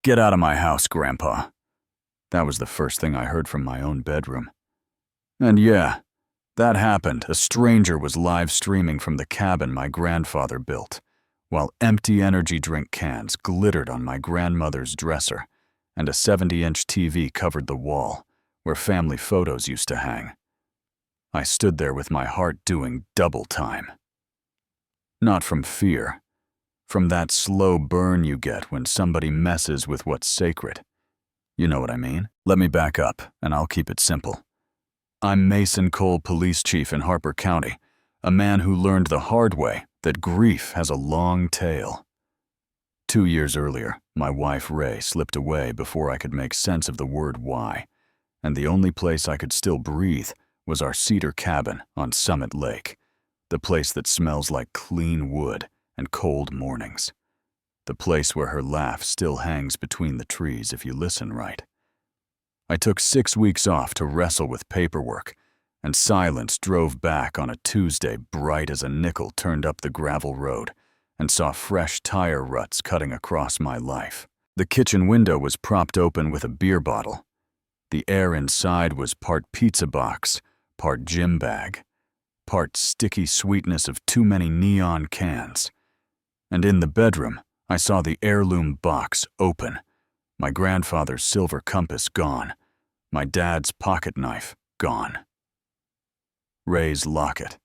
"Get out of my house, Grandpa." That was the first thing I heard from my own bedroom. And yeah, that happened. A stranger was live streaming from the cabin my grandfather built, while empty energy drink cans glittered on my grandmother's dresser, and a 70-inch TV covered the wall, where family photos used to hang. I stood there with my heart doing double time. Not from fear, from that slow burn you get when somebody messes with what's sacred. You know what I mean? Let me back up, and I'll keep it simple. I'm Mason Cole, police chief in Harper County, a man who learned the hard way that grief has a long tail. 2 years earlier, my wife Ray slipped away before I could make sense of the word why, and the only place I could still breathe was our cedar cabin on Summit Lake, the place that smells like clean wood and cold mornings, the place where her laugh still hangs between the trees if you listen right. I took 6 weeks off to wrestle with paperwork, and silence drove back on a Tuesday bright as a nickel turned up the gravel road and saw fresh tire ruts cutting across my life. The kitchen window was propped open with a beer bottle. The air inside was part pizza box, part gym bag, part sticky sweetness of too many neon cans. And in the bedroom, I saw the heirloom box open, my grandfather's silver compass gone, my dad's pocket knife gone. Ray's locket,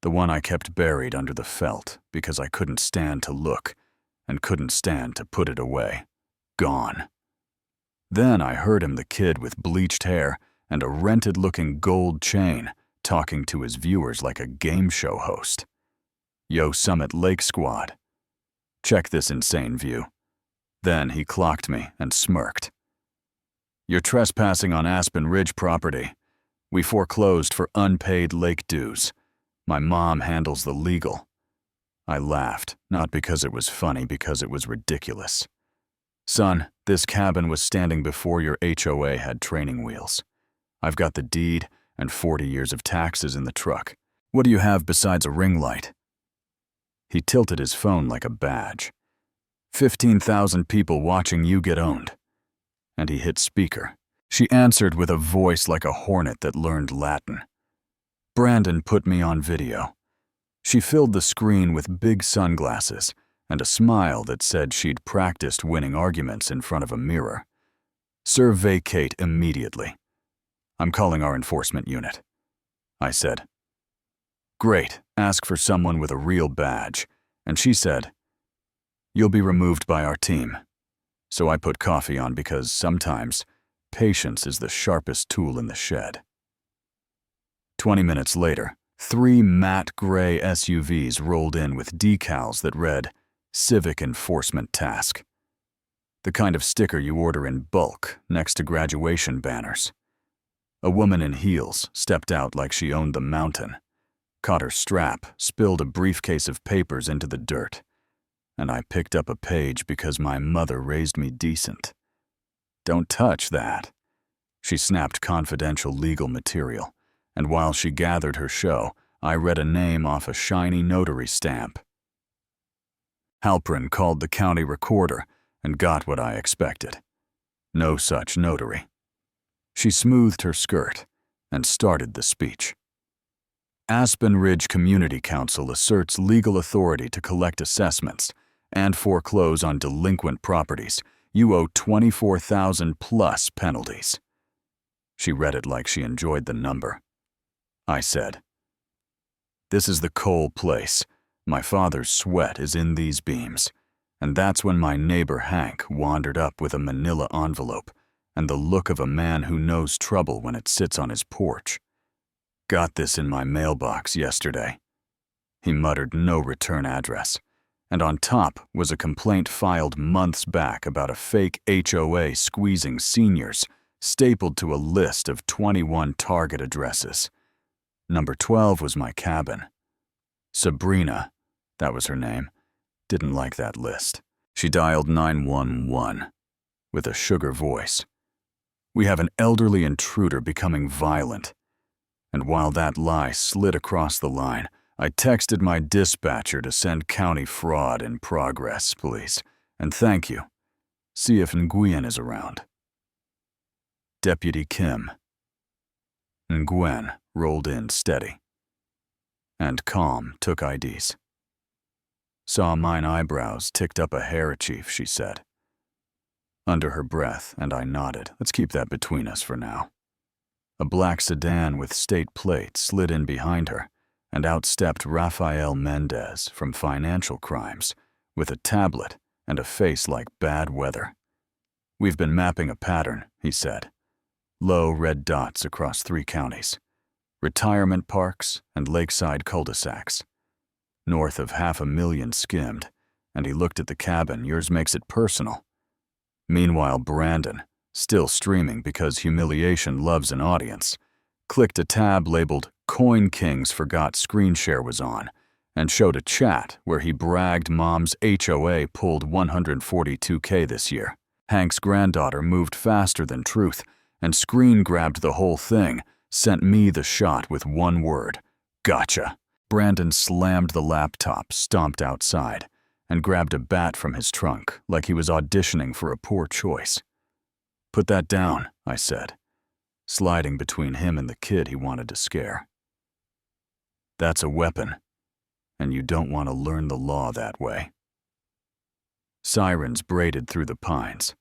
the one I kept buried under the felt because I couldn't stand to look and couldn't stand to put it away, gone. Then I heard him, the kid with bleached hair and a rented-looking gold chain, talking to his viewers like a game show host. "Yo, Summit Lake Squad. Check this insane view." Then he clocked me and smirked. "You're trespassing on Aspen Ridge property. We foreclosed for unpaid lake dues. My mom handles the legal." I laughed, not because it was funny, because it was ridiculous. "Son, this cabin was standing before your HOA had training wheels. I've got the deed and 40 years of taxes in the truck. What do you have besides a ring light?" He tilted his phone like a badge. 15,000 people watching you get owned." And he hit speaker. She answered with a voice like a hornet that learned Latin. Brandon put me on video. She filled the screen with big sunglasses and a smile that said she'd practiced winning arguments in front of a mirror. "Sir, vacate immediately. I'm calling our enforcement unit." I said. "Great, ask for someone with a real badge." And she said, "You'll be removed by our team." So I put coffee on because sometimes patience is the sharpest tool in the shed. 20 minutes later, 3 matte gray SUVs rolled in with decals that read, "Civic Enforcement Task." The kind of sticker you order in bulk next to graduation banners. A woman in heels stepped out like she owned the mountain, caught her strap, spilled a briefcase of papers into the dirt, and I picked up a page because my mother raised me decent. "Don't touch that." She snapped confidential legal material, and while she gathered her show, I read a name off a shiny notary stamp. Halprin called the county recorder and got what I expected. No such notary. She smoothed her skirt and started the speech. "Aspen Ridge Community Council asserts legal authority to collect assessments and foreclose on delinquent properties. You owe 24,000 plus penalties." She read it like she enjoyed the number. I said, "This is the Cole place. My father's sweat is in these beams." And that's when my neighbor Hank wandered up with a manila envelope and the look of a man who knows trouble when it sits on his porch. "Got this in my mailbox yesterday." He muttered no return address, and on top was a complaint filed months back about a fake HOA squeezing seniors, stapled to a list of 21 target addresses. Number 12 was my cabin. Sabrina, that was her name, didn't like that list. She dialed 911 with a sugar voice. "We have an elderly intruder becoming violent." And while that lie slid across the line, I texted my dispatcher to send county fraud in progress, please, and thank you. See if Nguyen is around. Deputy Kim. Nguyen rolled in steady. And calm took IDs. Saw mine eyebrows ticked up a hair, Chief, she said. Under her breath, and I nodded. Let's keep that between us for now. A black sedan with state plates slid in behind her, and outstepped Rafael Mendez from Financial Crimes with a tablet and a face like bad weather. We've been mapping a pattern, he said. Low red dots across 3 counties. Retirement parks and lakeside cul-de-sacs. North of 500,000 skimmed, and he looked at the cabin. Yours makes it personal. Meanwhile, Brandon, still streaming because humiliation loves an audience, clicked a tab labeled Coin Kings Forgot Screen Share was on, and showed a chat where he bragged Mom's HOA pulled $142K this year. Hank's granddaughter moved faster than truth, and screen grabbed the whole thing, sent me the shot with one word: gotcha. Brandon slammed the laptop, stomped outside, and grabbed a bat from his trunk like he was auditioning for a poor choice. Put that down, I said, sliding between him and the kid he wanted to scare. That's a weapon, and you don't want to learn the law that way. Sirens braided through the pines.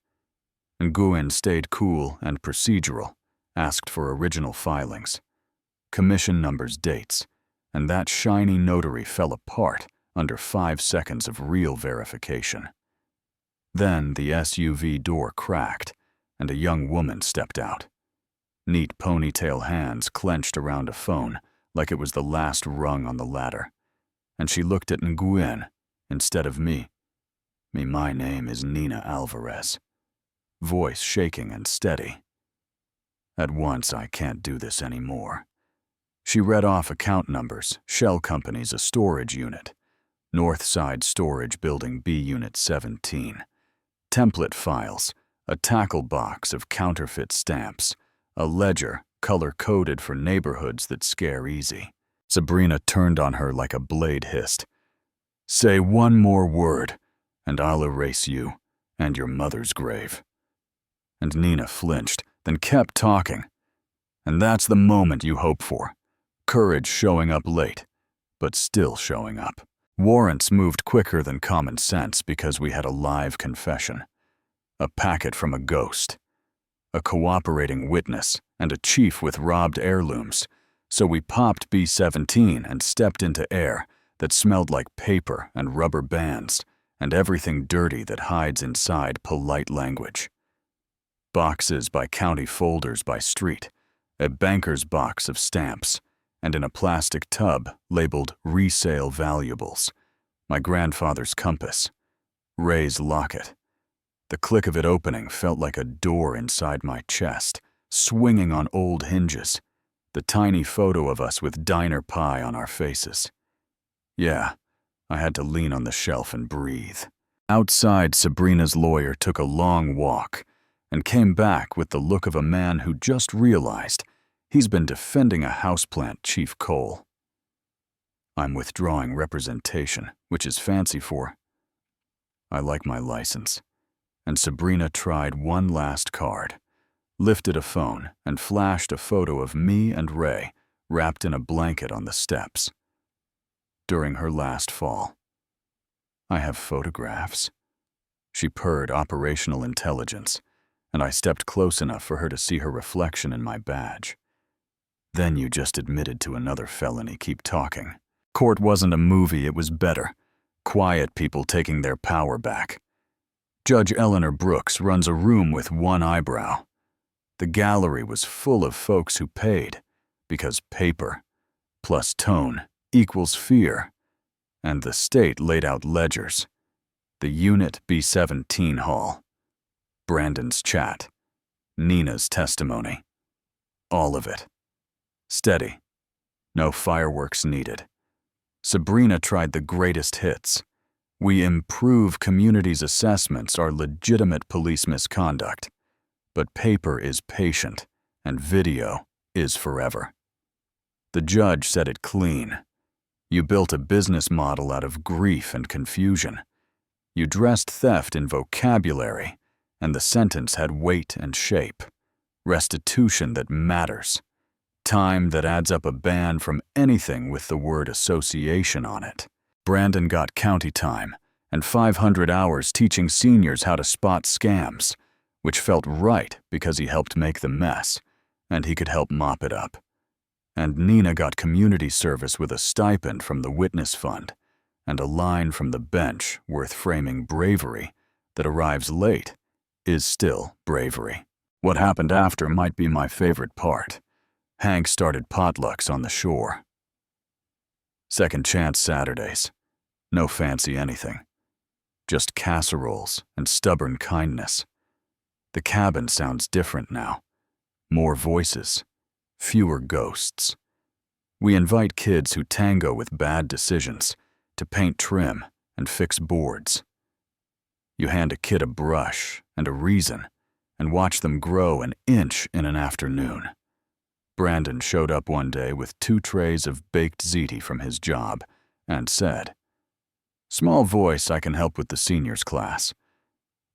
Nguyen stayed cool and procedural, asked for original filings, commission numbers, dates, and that shiny notary fell apart under 5 seconds of real verification. Then the SUV door cracked, and a young woman stepped out. Neat ponytail hands clenched around a phone like it was the last rung on the ladder, and she looked at Nguyen instead of me. My name is Nina Alvarez. Voice shaking and steady. At once, I can't do this anymore. She read off account numbers, shell companies, a storage unit. Northside Storage Building B Unit 17. Template files, a tackle box of counterfeit stamps, a ledger color-coded for neighborhoods that scare easy. Sabrina turned on her like a blade hissed. Say one more word, and I'll erase you and your mother's grave. And Nina flinched, then kept talking. And that's the moment you hope for. Courage showing up late, but still showing up. Warrants moved quicker than common sense because we had a live confession. A packet from a ghost. A cooperating witness and a chief with robbed heirlooms. So we popped B-17 and stepped into air that smelled like paper and rubber bands and everything dirty that hides inside polite language. Boxes by county, folders by street, a banker's box of stamps, and in a plastic tub labeled Resale Valuables, my grandfather's compass, Ray's locket. The click of it opening felt like a door inside my chest, swinging on old hinges, the tiny photo of us with diner pie on our faces. Yeah, I had to lean on the shelf and breathe. Outside, Sabrina's lawyer took a long walk and came back with the look of a man who just realized he's been defending a houseplant chief Cole. I'm withdrawing representation, which is fancy for I like my license. And Sabrina tried one last card, lifted a phone, and flashed a photo of me and Ray wrapped in a blanket on the steps. During her last fall. I have photographs. She purred operational intelligence, and I stepped close enough for her to see her reflection in my badge. Then you just admitted to another felony. Keep talking. Court wasn't a movie, it was better. Quiet people taking their power back. Judge Eleanor Brooks runs a room with one eyebrow. The gallery was full of folks who paid, because paper plus tone equals fear, and the state laid out ledgers. The Unit B-17 hall. Brandon's chat. Nina's testimony. All of it. Steady. No fireworks needed. Sabrina tried the greatest hits. We improve communities' assessments are legitimate police misconduct. But paper is patient, and video is forever. The judge said it clean. You built a business model out of grief and confusion. You dressed theft in vocabulary and the sentence had weight and shape. Restitution that matters. Time that adds up a ban from anything with the word association on it. Brandon got county time and 500 hours teaching seniors how to spot scams, which felt right because he helped make the mess, and he could help mop it up. And Nina got community service with a stipend from the witness fund, and a line from the bench worth framing bravery that arrives late is still bravery. What happened after might be my favorite part. Hank started potlucks on the shore. Second chance Saturdays. No fancy anything. Just casseroles and stubborn kindness. The cabin sounds different now. More voices. Fewer ghosts. We invite kids who tango with bad decisions to paint trim and fix boards. You hand a kid a brush and a reason and watch them grow an inch in an afternoon. Brandon showed up one day with 2 trays of baked ziti from his job and said, "Small voice, I can help with the seniors class."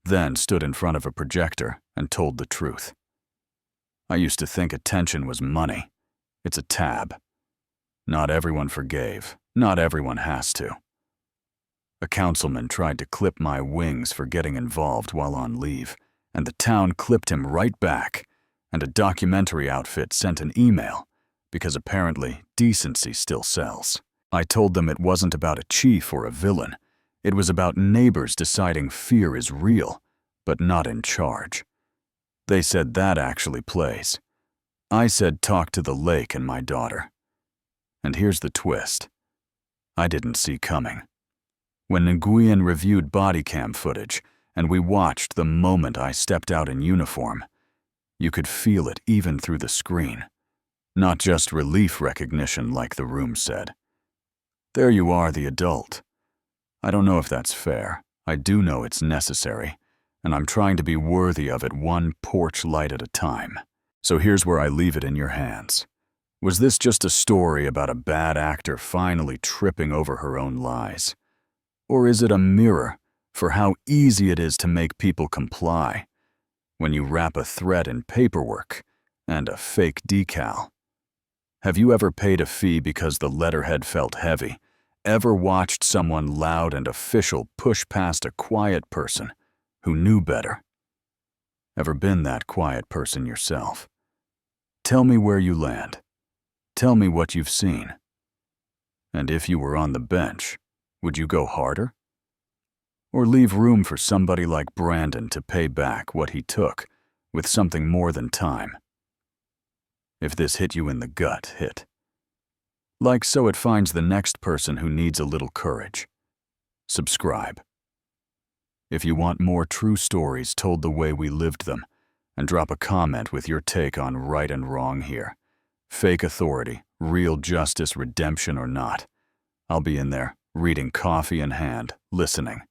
Then stood in front of a projector and told the truth. I used to think attention was money. It's a tab. Not everyone forgave. Not everyone has to. A councilman tried to clip my wings for getting involved while on leave, and the town clipped him right back, and a documentary outfit sent an email, because apparently decency still sells. I told them it wasn't about a chief or a villain. It was about neighbors deciding fear is real, but not in charge. They said that actually plays. I said talk to the lake and my daughter. And here's the twist. I didn't see coming. When Nguyen reviewed body cam footage, and we watched the moment I stepped out in uniform, you could feel it even through the screen. Not just relief recognition like the room said. There you are, the adult. I don't know if that's fair. I do know it's necessary, and I'm trying to be worthy of it one porch light at a time. So here's where I leave it in your hands. Was this just a story about a bad actor finally tripping over her own lies? Or is it a mirror for how easy it is to make people comply when you wrap a threat in paperwork and a fake decal? Have you ever paid a fee because the letterhead felt heavy? Ever watched someone loud and official push past a quiet person who knew better? Ever been that quiet person yourself? Tell me where you land. Tell me what you've seen. And if you were on the bench, would you go harder? Or leave room for somebody like Brandon to pay back what he took with something more than time? If this hit you in the gut, hit. Like so it finds the next person who needs a little courage. Subscribe. If you want more true stories told the way we lived them, and drop a comment with your take on right and wrong here. Fake authority, real justice, redemption or not. I'll be in there, reading coffee in hand, listening.